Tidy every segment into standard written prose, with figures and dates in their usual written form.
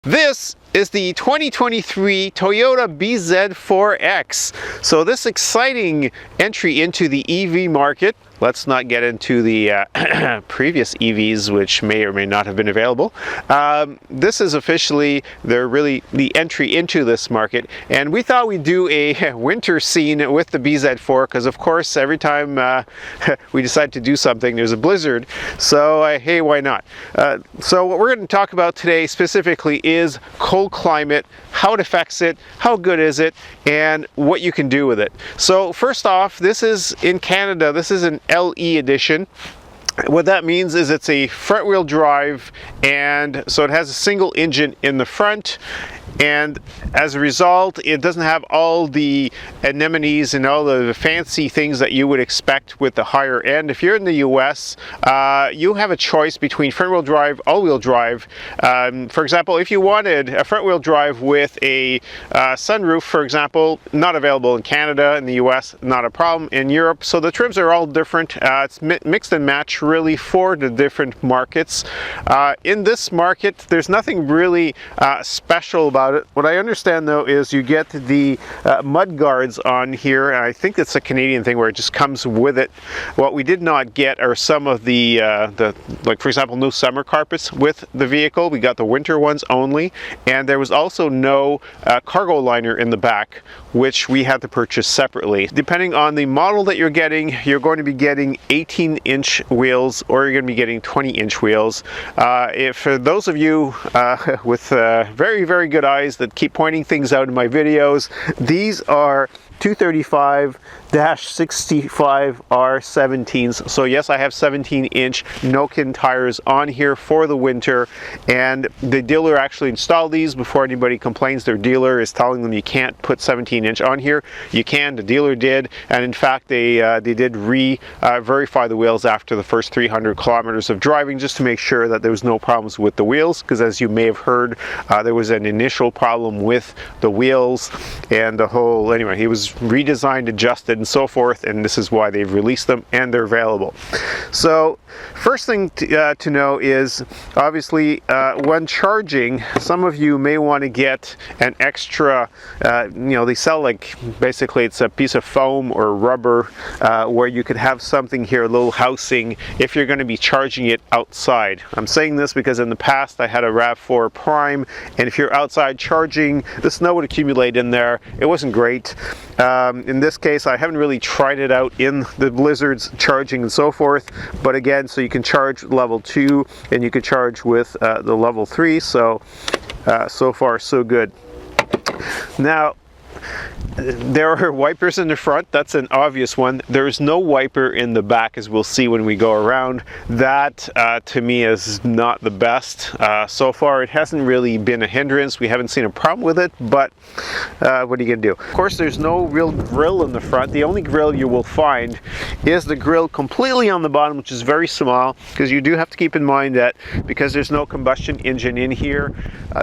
This is the 2023 Toyota BZ4X. So this exciting entry into the EV market. Let's not get into the previous EVs, which may or may not have been available. This is officially the entry into this market, and we thought we'd do a winter scene with the BZ4 because, of course, every time we decide to do something, there's a blizzard. So hey, why not? So what we're going to talk about today specifically is cold climate, how it affects it, how good is it, and what you can do with it. So first off, this is in Canada. This is an LE edition. What that means is it's a front wheel drive, and so it has a single engine in the front, and as a result it doesn't have all the anemones and all the fancy things that you would expect with the higher end. If you're in the US, you have a choice between front wheel drive, all wheel drive. For example, if you wanted a front wheel drive with a sunroof, for example, not available in Canada. In the US, not a problem. In Europe, so the trims are all different. It's mixed and match really for the different markets. In this market, there's nothing really special about it. What I understand though is you get the mud guards on here, and I think it's a Canadian thing where it just comes with it. What we did not get are some of the like, for example, no summer carpets with the vehicle. We got the winter ones only, and there was also no cargo liner in the back, which we had to purchase separately. Depending on the model that you're going to be getting 18-inch wheels, or you're going to be getting 20-inch wheels. If for those of you with very good eyes that keep pointing things out in my videos, these are 235-65R17s. So yes, I have 17-inch no-kin tires on here for the winter, and the dealer actually installed these before anybody complains their dealer is telling them you can't put 17-inch on here. You can, the dealer did, and in fact they did verify the wheels after the first 300 kilometers of driving, just to make sure that there was no problems with the wheels, because as you may have heard, there was an initial problem with the wheels, and the whole, anyway, he was redesigned, adjusted, and so forth, and this is why they've released them and they're available. So first thing to know is, obviously, when charging, some of you may want to get an extra, they sell, like, basically it's a piece of foam or rubber where you could have something here, a little housing, if you're going to be charging it outside. I'm saying this because in the past I had a RAV4 Prime, and if you're outside charging, the snow would accumulate in there. It wasn't great. In this case, I haven't really tried it out in the blizzards, charging and so forth, but again, so you can charge level 2 and you can charge with the level 3, so so far so good. Now, there are wipers in the front. That's an obvious one. There is no wiper in the back, as we'll see when we go around. That to me is not the best. So far it hasn't really been a hindrance. We haven't seen a problem with it, but what are you gonna do? Of course, there's no real grill in the front. The only grill you will find is the grill completely on the bottom, which is very small, because you do have to keep in mind that because there's no combustion engine in here,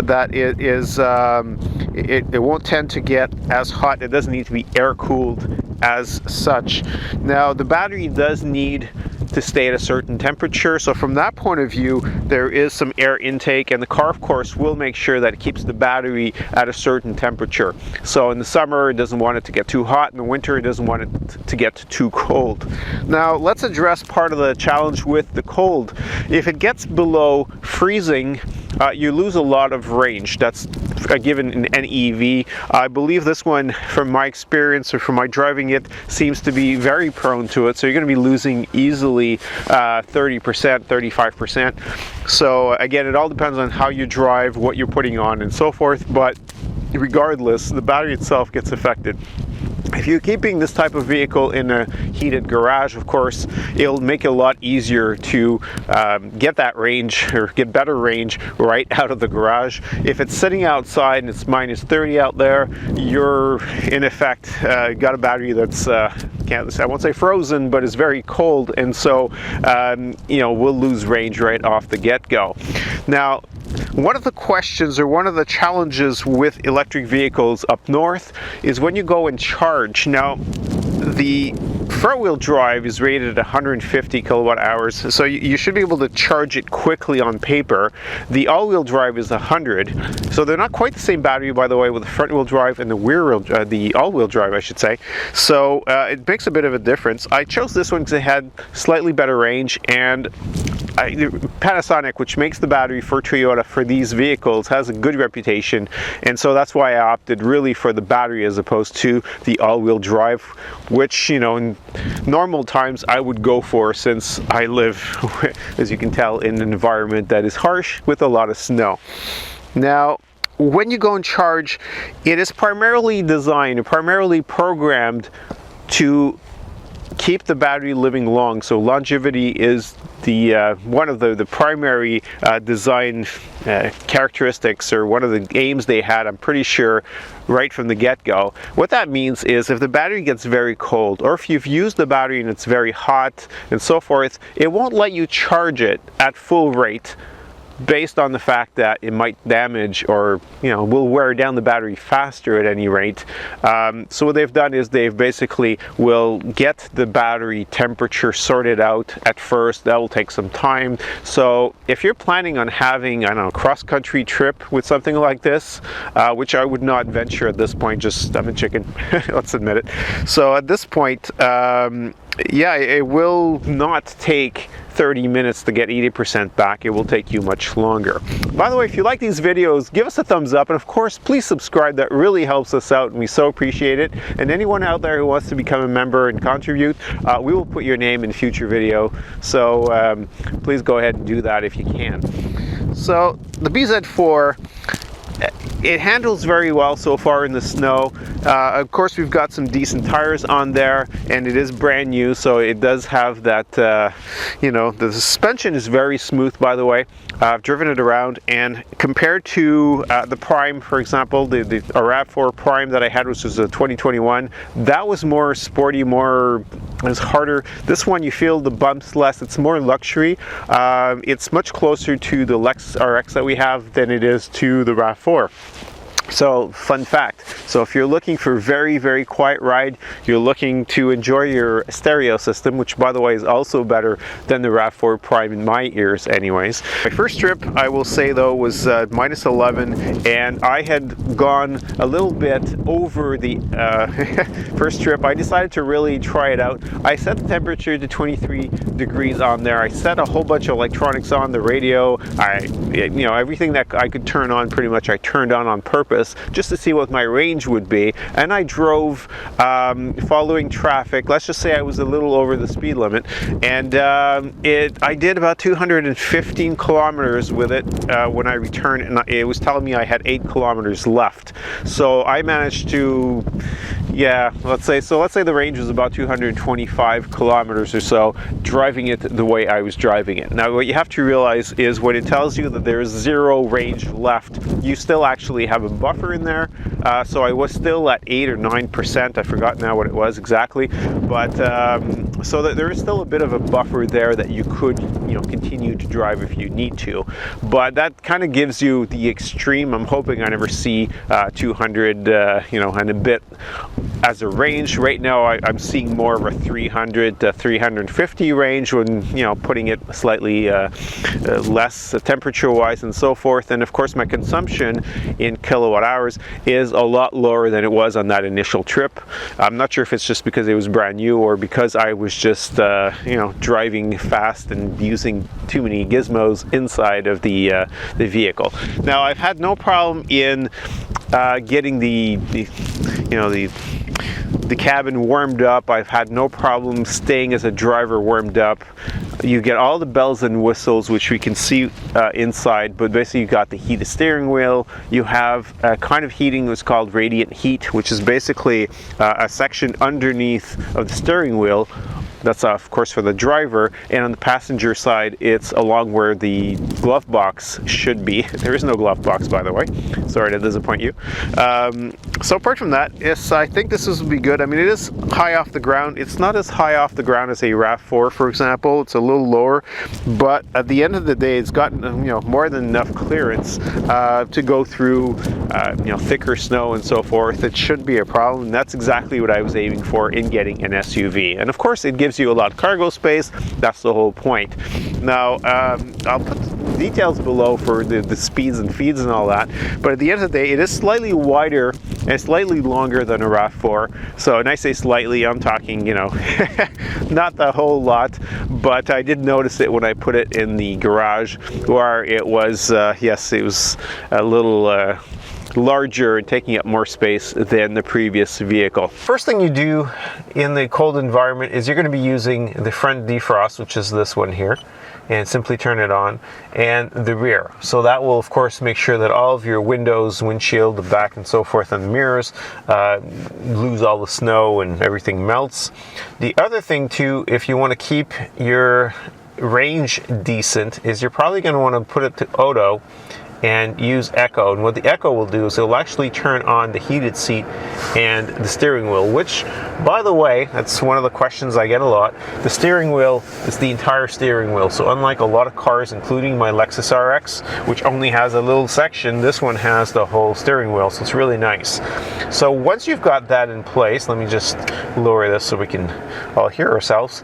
that it is it won't tend to get as hot. It doesn't need to be air cooled as such. Now, the battery does need to stay at a certain temperature, so from that point of view there is some air intake, and the car of course will make sure that it keeps the battery at a certain temperature. So in the summer it doesn't want it to get too hot, in the winter it doesn't want it to get too cold. Now let's address part of the challenge with the cold. If it gets below freezing, you lose a lot of range. That's a given in any EV. I believe this one, from my experience or from my driving it, seems to be very prone to it, so you're going to be losing easily 30%, 35%. So again, it all depends on how you drive, what you're putting on, and so forth, but regardless, the battery itself gets affected. If you're keeping this type of vehicle in a heated garage, of course, it'll make it a lot easier to get that range, or get better range, right out of the garage. If it's sitting outside and it's minus 30 out there, you're in effect got a battery that's I won't say frozen, but is very cold, and so we'll lose range right off the get-go. Now, one of the questions, or one of the challenges with electric vehicles up north, is when you go and charge. Now, the front-wheel drive is rated at 150 kilowatt hours, so you should be able to charge it quickly on paper. The all-wheel drive is 100, so they're not quite the same battery, by the way, with the front-wheel drive and the all-wheel drive, I should say. So it makes a bit of a difference. I chose this one because it had slightly better range, and Panasonic, which makes the battery for Toyota for these vehicles, has a good reputation, and so that's why I opted really for the battery as opposed to the all-wheel drive, which, you know, in normal times I would go for, since I live, as you can tell, in an environment that is harsh with a lot of snow. Now, when you go and charge, it is primarily designed, primarily programmed to keep the battery living long. So longevity is the one of the primary design characteristics, or one of the aims they had, I'm pretty sure, right from the get-go. What that means is if the battery gets very cold, or if you've used the battery and it's very hot and so forth, it won't let you charge it at full rate, based on the fact that it might damage, or, you know, will wear down the battery faster at any rate. So what they've done is they've basically will get the battery temperature sorted out at first. That will take some time. So if you're planning on having, I don't know, a cross-country trip with something like this, which I would not venture at this point, just I'm a chicken, let's admit it. So at this point, yeah, it will not take 30 minutes to get 80% back. It will take you much longer. By the way, if you like these videos, give us a thumbs up, and of course, please subscribe. That really helps us out, and we so appreciate it. And anyone out there who wants to become a member and contribute, we will put your name in future video. So please go ahead and do that if you can. So the BZ4, it handles very well so far in the snow. Of course, we've got some decent tires on there, and it is brand new, so it does have that, you know, the suspension is very smooth, by the way. I've driven it around, and compared to the Prime, for example, the RAV4 Prime that I had, which was a 2021, that was more sporty, it's harder. This one, you feel the bumps less. It's more luxury. It's much closer to the Lexus RX that we have than it is to the RAV4. So, fun fact, so if you're looking for a very, very quiet ride, you're looking to enjoy your stereo system, which by the way is also better than the RAV4 Prime in my ears anyways. My first trip, I will say though, was minus 11, and I had gone a little bit over the first trip. I decided to really try it out. I set the temperature to 23 degrees on there. I set a whole bunch of electronics on, the radio, you know, everything that I could turn on pretty much I turned on purpose, just to see what my range would be. And I drove following traffic. Let's just say I was a little over the speed limit, and I did about 215 kilometers with it when I returned, and it was telling me I had 8 kilometers left. So I managed to, yeah, let's say the range was about 225 kilometers or so, driving it the way I was driving it. Now what you have to realize is when it tells you that there is 0 range left, you still actually have a buffer in there. So I was still at 8 or 9%. I forgot now what it was exactly, but so that there is still a bit of a buffer there that you could, you know, continue to drive if you need to. But that kind of gives you the extreme. I'm hoping I never see 200, you know, and a bit as a range. Right now I'm seeing more of a 300 to 350 range, when, you know, putting it slightly less temperature wise and so forth. And of course my consumption in kilowatt hours is a lot lower than it was on that initial trip. I'm not sure if it's just because it was brand new, or because I was just you know, driving fast and using too many gizmos inside of the vehicle. Now I've had no problem in getting the cabin warmed up. I've had no problem staying as a driver warmed up. You get all the bells and whistles, which we can see inside, but basically you got the heated steering wheel. You have a kind of heating that's called radiant heat, which is basically a section underneath of the steering wheel That's of course for the driver, and on the passenger side it's along where the glove box should be. There is no glove box, by the way, sorry to disappoint you. So apart from that, yes, I think this will be good. I mean, it is high off the ground. It's not as high off the ground as a RAV4, for example. It's a little lower, but at the end of the day, it's gotten, you know, more than enough clearance to go through you know, thicker snow and so forth. It shouldn't be a problem. That's exactly what I was aiming for in getting an SUV. And of course, it gives you a lot of cargo space. That's the whole point. Now, I'll put details below for the speeds and feeds and all that, but at the end of the day, it is slightly wider and slightly longer than a RAV4. So, and I say slightly, I'm talking, you know, not the whole lot, but I did notice it when I put it in the garage, where it was, yes, it was a little larger and taking up more space than the previous vehicle. First thing you do in the cold environment is you're going to be using the front defrost, which is this one here, and simply turn it on, and the rear. So that will of course make sure that all of your windows, windshield, the back and so forth, and the mirrors lose all the snow and everything melts. The other thing too, if you want to keep your range decent, is you're probably going to want to put it to auto and use echo. And what the echo will do is it'll actually turn on the heated seat and the steering wheel, which, by the way, that's one of the questions I get a lot. The steering wheel is the entire steering wheel. So unlike a lot of cars, including my Lexus RX, which only has a little section, this one has the whole steering wheel. So it's really nice. So once you've got that in place, let me just lower this so we can all hear ourselves.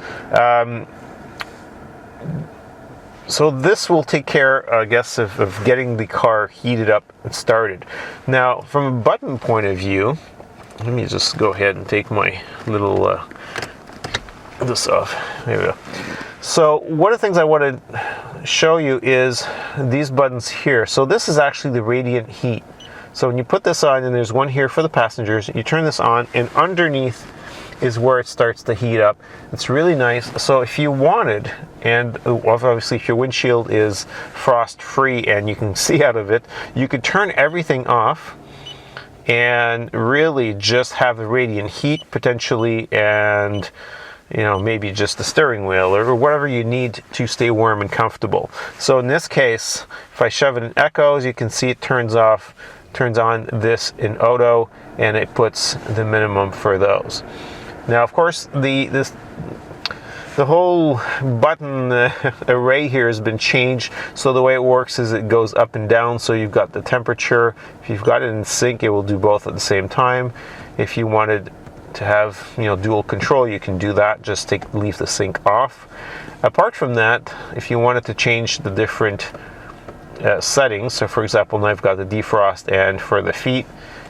So this will take care, I guess, of getting the car heated up and started. Now, from a button point of view, let me just go ahead and take my little this off. There we go. So one of the things I want to show you is these buttons here. So this is actually the radiant heat. So when you put this on, and there's one here for the passengers, you turn this on, and underneath is where it starts to heat up. It's really nice. So if you wanted, and obviously if your windshield is frost free and you can see out of it, you could turn everything off and really just have the radiant heat potentially, and you know, maybe just the steering wheel or whatever you need to stay warm and comfortable. So in this case, if I shove it in echo, as you can see, it turns on this in auto, and it puts the minimum for those. Now, of course, the whole button array here has been changed. So the way it works is it goes up and down. So you've got the temperature. If you've got it in sync, it will do both at the same time. If you wanted to have, you know, dual control, you can do that. Just leave the sync off. Apart from that, if you wanted to change the different settings, so for example, now I've got the defrost and for the feet,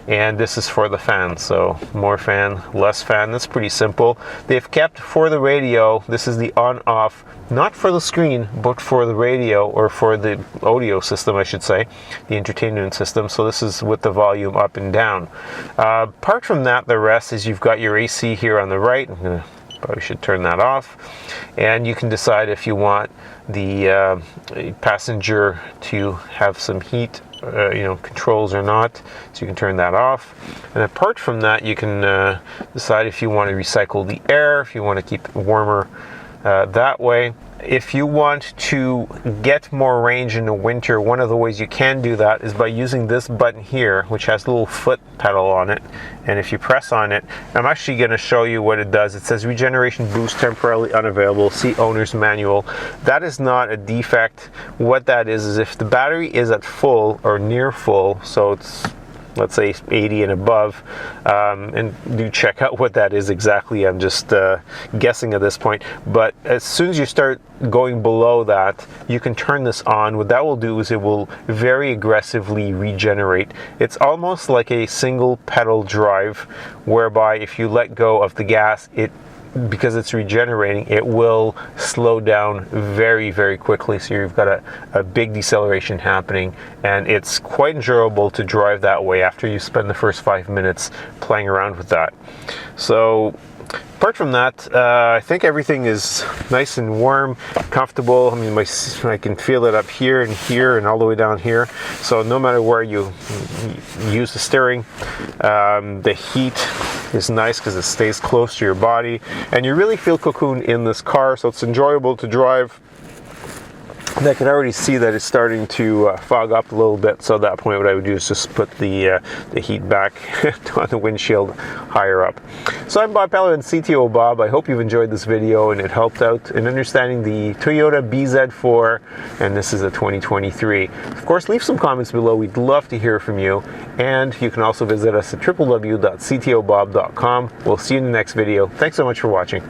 and this is for the fan. So more fan, less fan. That's pretty simple. They've kept for the radio, this is the on off, not for the screen, but for the radio, or for the audio system, I should say, the entertainment system. So this is with the volume up and down. Apart from that, the rest is you've got your AC here on the right. Probably should turn that off, and you can decide if you want the passenger to have some heat you know, controls or not, so you can turn that off. And apart from that, you can decide if you want to recycle the air, if you want to keep it warmer that way. If you want to get more range in the winter, one of the ways you can do that is by using this button here, which has a little foot pedal on it. And if you press on it, I'm actually going to show you what it does. It says regeneration boost temporarily unavailable, see owner's manual. That is not a defect. What that is if the battery is at full or near full, so it's, let's say 80 and above, and do check out what that is exactly. I'm just guessing at this point, but as soon as you start going below that, you can turn this on. What that will do is it will very aggressively regenerate. It's almost like a single pedal drive, whereby if you let go of the gas, because it's regenerating, it will slow down very, very quickly. So you've got a big deceleration happening, and it's quite enjoyable to drive that way after you spend the first 5 minutes playing around with that. So apart from that, I think everything is nice and warm, comfortable. I mean, I can feel it up here and all the way down here. So no matter where you use the steering, the heat is nice because it stays close to your body, and you really feel cocooned in this car, so it's enjoyable to drive. And I can already see that it's starting to fog up a little bit, so at that point what I would do is just put the heat back on the windshield higher up. So I'm Bob Pellerin, CTOBOB. I hope you've enjoyed this video and it helped out in understanding the Toyota BZ4, and this is a 2023. Of course, leave some comments below. We'd love to hear from you, and you can also visit us at www.ctobob.com. We'll see you in the next video. Thanks so much for watching.